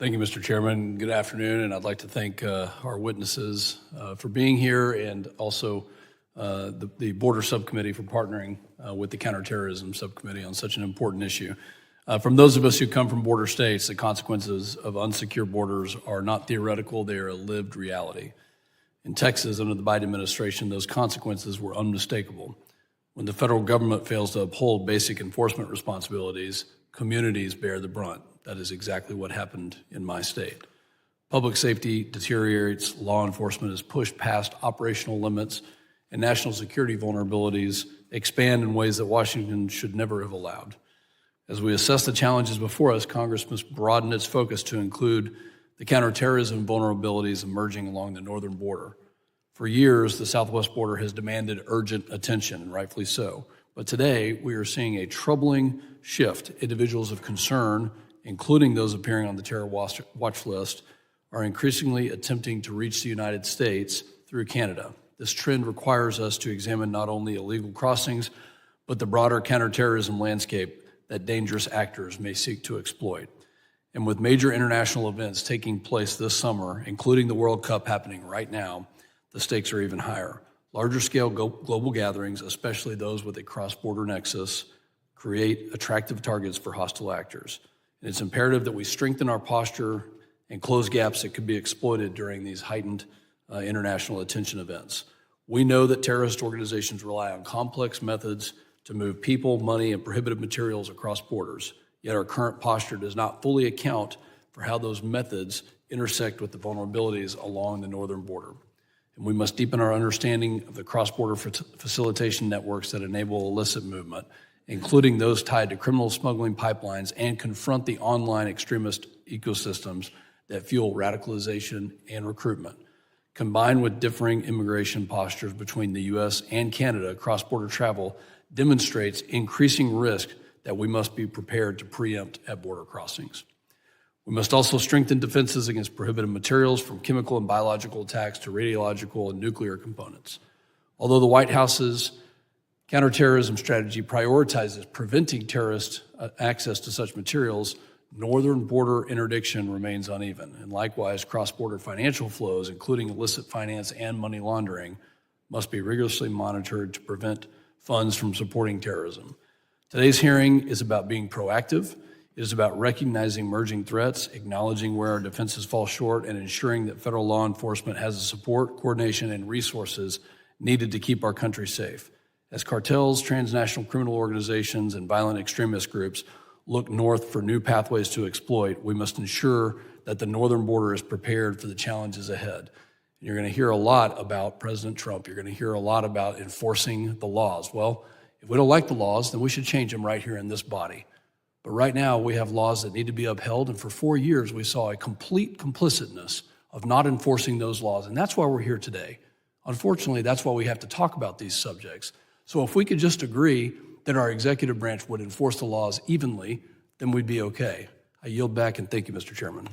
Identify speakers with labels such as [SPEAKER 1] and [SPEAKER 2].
[SPEAKER 1] Thank you, Mr. Chairman. Good afternoon, and I'd like to thank our witnesses for being here, and also the Border Subcommittee for partnering with the Counterterrorism Subcommittee on such an important issue. From those of us who come from border states, the consequences of unsecure borders are not theoretical, they are a lived reality. In Texas, under the Biden administration, those consequences were unmistakable. When the federal government fails to uphold basic enforcement responsibilities, communities bear the brunt. That is exactly what happened in my state. Public safety deteriorates, law enforcement is pushed past operational limits, and national security vulnerabilities expand in ways that Washington should never have allowed. As we assess the challenges before us, Congress must broaden its focus to include the counterterrorism vulnerabilities emerging along the northern border. For years, the southwest border has demanded urgent attention, and rightfully so. But today, we are seeing a troubling shift. Individuals of concern, including those appearing on the terror watch list, are increasingly attempting to reach the United States through Canada. This trend requires us to examine not only illegal crossings, but the broader counterterrorism landscape that dangerous actors may seek to exploit. And with major international events taking place this summer, including the World Cup happening right now, the stakes are even higher. Larger scale global gatherings, especially those with a cross-border nexus, create attractive targets for hostile actors. And it's imperative that we strengthen our posture and close gaps that could be exploited during these heightened international attention events. We know that terrorist organizations rely on complex methods to move people, money, and prohibitive materials across borders. Yet our current posture does not fully account for how those methods intersect with the vulnerabilities along the northern border. And we must deepen our understanding of the cross-border facilitation networks that enable illicit movement, including those tied to criminal smuggling pipelines, and confront the online extremist ecosystems that fuel radicalization and recruitment. Combined with differing immigration postures between the U.S. and Canada, cross-border travel demonstrates increasing risk that we must be prepared to preempt at border crossings. We must also strengthen defenses against prohibited materials, from chemical and biological attacks to radiological and nuclear components. Although the White House's counterterrorism strategy prioritizes preventing terrorist access to such materials, northern border interdiction remains uneven. And likewise, cross-border financial flows, including illicit finance and money laundering, must be rigorously monitored to prevent funds from supporting terrorism. Today's hearing is about being proactive. It is about recognizing emerging threats, acknowledging where our defenses fall short, and ensuring that federal law enforcement has the support, coordination, and resources needed to keep our country safe. As cartels, transnational criminal organizations, and violent extremist groups look north for new pathways to exploit, we must ensure that the northern border is prepared for the challenges ahead. You're going to hear a lot about President Trump. You're going to hear a lot about enforcing the laws. Well, if we don't like the laws, then we should change them right here in this body. But right now, we have laws that need to be upheld, and for 4 years, we saw a complete complicitness of not enforcing those laws, and that's why we're here today. Unfortunately, that's why we have to talk about these subjects. So if we could just agree that our executive branch would enforce the laws evenly, then we'd be okay. I yield back, and thank you, Mr. Chairman.